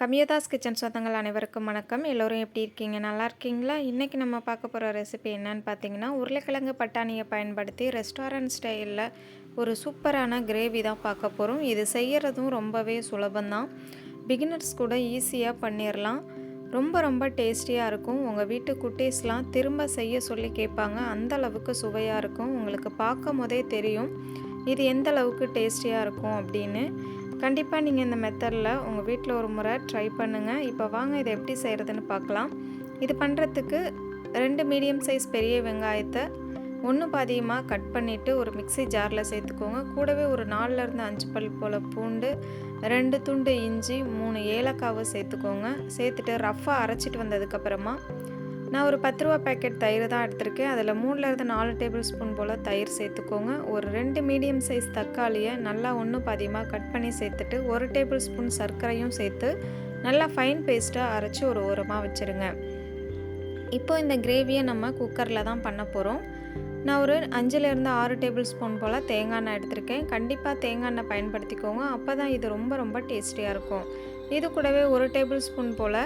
கம்யதாஸ் kitchen சொந்தங்கள் அனைவருக்கும் வணக்கம். எல்லோரும் எப்படி இருக்கீங்க? நல்லா இருக்கீங்களா? இன்றைக்கி நம்ம பார்க்க போகிற ரெசிபி என்னன்னு பார்த்தீங்கன்னா, உருளைக்கிழங்கு பட்டாணியை பயன்படுத்தி ரெஸ்டாரண்ட் ஸ்டைலில் ஒரு சூப்பரான கிரேவி தான் பார்க்க போகிறோம். இது செய்கிறதும் ரொம்பவே சுலபந்தான். பிகினர்ஸ் கூட ஈஸியாக பண்ணிடலாம். ரொம்ப டேஸ்டியாக இருக்கும். உங்கள் வீட்டு குட்டீஸ்லாம் திரும்ப செய்ய சொல்லி கேட்பாங்க. அந்த அளவுக்கு சுவையாக இருக்கும். உங்களுக்கு பார்க்கும் போதே தெரியும் இது எந்த அளவுக்கு டேஸ்டியாக இருக்கும் அப்படின்னு. கண்டிப்பாக நீங்கள் இந்த மெத்தடில் உங்கள் வீட்டில் ஒரு முறை ட்ரை பண்ணுங்கள். இப்போ வாங்க இதை எப்படி செய்கிறதுன்னு பார்க்கலாம். இது பண்ணுறதுக்கு 2 மீடியம் சைஸ் பெரிய வெங்காயத்தை ஒன்று பாதியமாக கட் பண்ணிவிட்டு ஒரு மிக்ஸி ஜாரில் சேர்த்துக்கோங்க. கூடவே ஒரு 4லேருந்து 5 பல் போல் பூண்டு, 2 துண்டு இஞ்சி, 3 ஏலக்காவை சேர்த்துக்கோங்க. சேர்த்துட்டு ரஃப்பாக அரைச்சிட்டு வந்ததுக்கப்புறமா நான் ஒரு 10 ரூபா பேக்கெட் தயிர் தான் எடுத்திருக்கேன். அதில் 3லேருந்து 4 டேபிள் ஸ்பூன் போல் தயிர் சேர்த்துக்கோங்க. ஒரு 2 மீடியம் சைஸ் தக்காளியை நல்லா ஒன்று பாதியமாக கட் பண்ணி சேர்த்துட்டு 1 டேபிள் ஸ்பூன் சர்க்கரையும் சேர்த்து நல்லா ஃபைன் பேஸ்ட்டாக அரைச்சி ஒரு ஓரமாக வச்சுருங்க. இப்போ இந்த கிரேவியை நம்ம குக்கரில் தான் பண்ண போகிறோம். நான் ஒரு 5லேருந்து 6 டேபிள் ஸ்பூன் போல் தேங்காய் எண்ணெய் எடுத்திருக்கேன். கண்டிப்பாக தேங்காய் எண்ணெய் பயன்படுத்திக்கோங்க. அப்போ தான் இது ரொம்ப டேஸ்டியாக இருக்கும். இது கூடவே 1 டேபிள் ஸ்பூன் போல்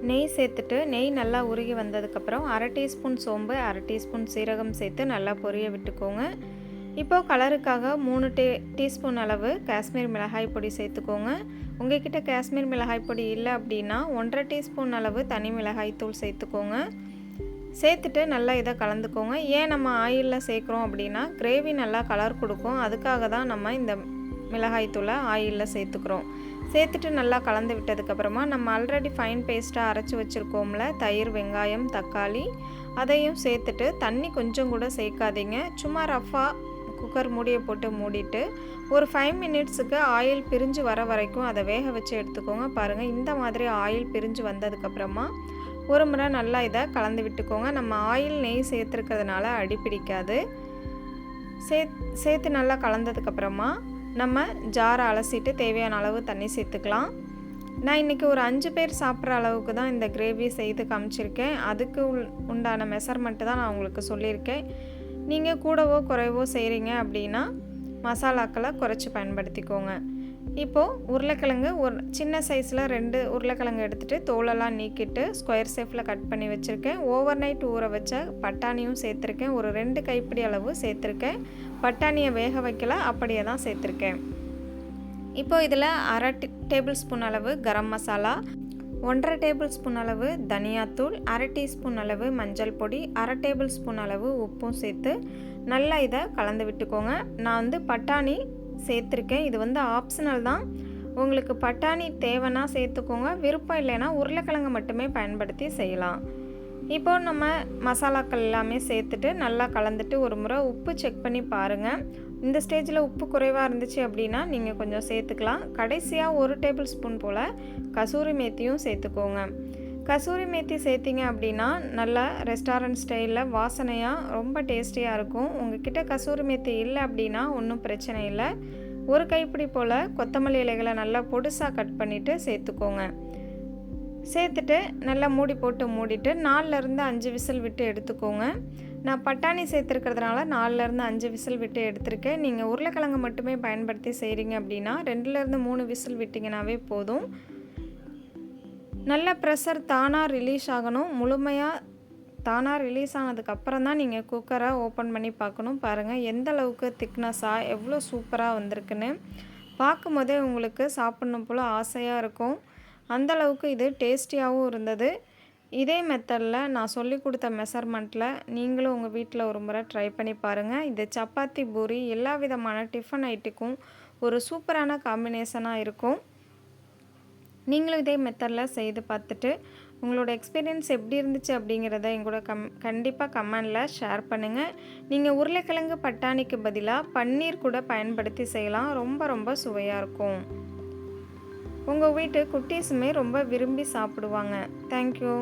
நெய் சேர்த்துட்டு நெய் நல்லா உருகி வந்ததுக்கப்புறம் 1/2 டீஸ்பூன் சோம்பு, 1/2 டீஸ்பூன் சீரகம் சேர்த்து நல்லா பொரிய விட்டுக்கோங்க. இப்போது கலருக்காக 3 டீஸ்பூன் அளவு காஷ்மீர் மிளகாய் பொடி சேர்த்துக்கோங்க. உங்கள்கிட்ட காஷ்மீர் மிளகாய் பொடி இல்லை அப்படின்னா 1/2 டீஸ்பூன் அளவு தனி மிளகாய் தூள் சேர்த்துக்கோங்க. சேர்த்துட்டு நல்லா இதை கலந்துக்கோங்க. ஏன் நம்ம ஆயிலில் சேர்க்குறோம் அப்படின்னா கிரேவி நல்லா கலர் கொடுக்கும். அதுக்காக தான் நம்ம இந்த மிளகாய் தூளை ஆயிலில் சேர்த்துக்கிறோம். சேர்த்துட்டு நல்லா கலந்து விட்டதுக்கப்புறமா நம்ம ஆல்ரெடி ஃபைன் பேஸ்ட்டாக அரைச்சி வச்சுருக்கோம்ல தயிர், வெங்காயம், தக்காளி, அதையும் சேர்த்துட்டு தண்ணி கொஞ்சம் கூட சேர்க்காதீங்க. சும்மா ரஃப்பாக குக்கர் மூடியை போட்டு மூடிட்டு ஒரு 5 மினிட்ஸுக்கு ஆயில் பிரிஞ்சு வர வரைக்கும் அதை வேக வச்சு எடுத்துக்கோங்க. பாருங்கள், இந்த மாதிரி ஆயில் பிரிஞ்சு வந்ததுக்கப்புறமா ஒரு முறை நல்லா இதை கலந்து விட்டுக்கோங்க. நம்ம ஆயில் நெய் சேர்த்துருக்கிறதுனால அடி பிடிக்காது. சேர்த்து நல்லா கலந்ததுக்கப்புறமா நம்ம ஜாரை அலசிட்டு தேவையான அளவு தண்ணி சேர்த்துக்கலாம். நான் இன்றைக்கி ஒரு 5 பேர் சாப்பிட்ற அளவுக்கு தான் இந்த கிரேவி செய்து காமிச்சிருக்கேன். அதுக்கு உண்டான மெஷர்மெண்ட்டு தான் நான் உங்களுக்கு சொல்லியிருக்கேன். நீங்கள் கூடவோ குறைவோ செய்கிறீங்க அப்படின்னா மசாலாக்களை குறைச்சி பயன்படுத்திக்கோங்க. இப்போது உருளைக்கிழங்கு ஒரு சின்ன சைஸில் 2 உருளைக்கிழங்கு எடுத்துகிட்டு தோலெல்லாம் நீக்கிட்டு ஸ்கொயர் ஷேப்பில் கட் பண்ணி வச்சுருக்கேன். ஓவர் நைட் ஊற வச்ச பட்டாணியும் சேர்த்துருக்கேன். ஒரு 2 கைப்பிடி அளவு சேர்த்துருக்கேன். பட்டாணியை வேக வைக்கல, அப்படியே தான் சேர்த்துருக்கேன். இப்போது இதில் 1/2 டேபிள் ஸ்பூன் அளவு கரம் மசாலா, 1/2 டேபிள் ஸ்பூன் அளவு தனியாத்தூள், 1/2 டீஸ்பூன் அளவு மஞ்சள் பொடி, 1/2 டேபிள் ஸ்பூன் அளவு உப்பும் சேர்த்து நல்லா இதை கலந்து விட்டுக்கோங்க. நான் பட்டாணி சேர்த்துருக்கேன். இது ஆப்ஷனல் தான். உங்களுக்கு பட்டாணி தேவைன்னா சேர்த்துக்கோங்க, விருப்பம் இல்லைன்னா உருளைக்கிழங்கு மட்டுமே பயன்படுத்தி செய்யலாம். இப்போ நம்ம மசாலாக்கள் எல்லாமே சேர்த்துட்டு நல்லா கலந்துட்டு ஒரு முறை உப்பு செக் பண்ணி பாருங்கள். இந்த ஸ்டேஜில் உப்பு குறைவாக இருந்துச்சு அப்படின்னா நீங்கள் கொஞ்சம் சேர்த்துக்கலாம். கடைசியாக 1 டேபிள் ஸ்பூன் போல் கசூரி மேத்தியும் சேர்த்துக்கோங்க. கசூரி மேத்தி சேர்த்திங்க அப்படின்னா நல்லா ரெஸ்டாரண்ட் ஸ்டைலில் வாசனையாக ரொம்ப டேஸ்டியாக இருக்கும். உங்கள்கிட்ட கசூரி மேத்தி இல்லை அப்படின்னா ஒன்றும் பிரச்சனை இல்லை. ஒரு கைப்பிடி போல் கொத்தமல்லி இலைகளை நல்லா பொடுசாக கட் பண்ணிவிட்டு சேர்த்துக்கோங்க. சேர்த்துட்டு நல்லா மூடி போட்டு மூடிட்டு 4லேருந்து 5 விசில் விட்டு எடுத்துக்கோங்க. நான் பட்டாணி சேர்த்துருக்கிறதுனால 4லேருந்து 5 விசில் விட்டு எடுத்திருக்கேன். நீங்கள் உருளைக்கிழங்கு மட்டுமே பயன்படுத்தி செய்கிறீங்க அப்படின்னா 2லேருந்து 3 விசில் விட்டிங்கனாவே போதும். நல்ல ப்ரெஷர் தானாக ரிலீஸ் ஆகணும். முழுமையாக தானாக ரிலீஸ் ஆனதுக்கப்புறம் தான் நீங்கள் குக்கரை ஓப்பன் பண்ணி பார்க்கணும். பாருங்கள் எந்த அளவுக்கு திக்னஸாக எவ்வளோ சூப்பராக வந்திருக்குன்னு. பார்க்கும் போதே உங்களுக்கு சாப்பிட்ணும் போல் ஆசையாக இருக்கும். அந்தளவுக்கு இது டேஸ்டியாகவும் இருந்தது. இதே மெத்தடில் நான் சொல்லி கொடுத்த மெஷர்மெண்ட்டில் நீங்களும் உங்கள் வீட்டில் ஒரு முறை ட்ரை பண்ணி பாருங்கள். இது சப்பாத்தி, பூரி எல்லா விதமான டிஃபன் ஐட்டுக்கும் ஒரு சூப்பரான காம்பினேஷனாக இருக்கும். நீங்களும் இதே மெத்தடில் செய்து பார்த்துட்டு உங்களோட எக்ஸ்பீரியன்ஸ் எப்படி இருந்துச்சு அப்படிங்கிறத எங்கூட கண்டிப்பாக கமெண்டில் ஷேர் பண்ணுங்கள். நீங்கள் உருளைக்கிழங்கு பட்டாணிக்கு பதிலாக பன்னீர் கூட பயன்படுத்தி செய்யலாம். ரொம்ப சுவையாக இருக்கும். உங்கள் வீட்டு குட்டீஸுமே ரொம்ப விரும்பி சாப்பிடுவாங்க. தேங்க்யூ.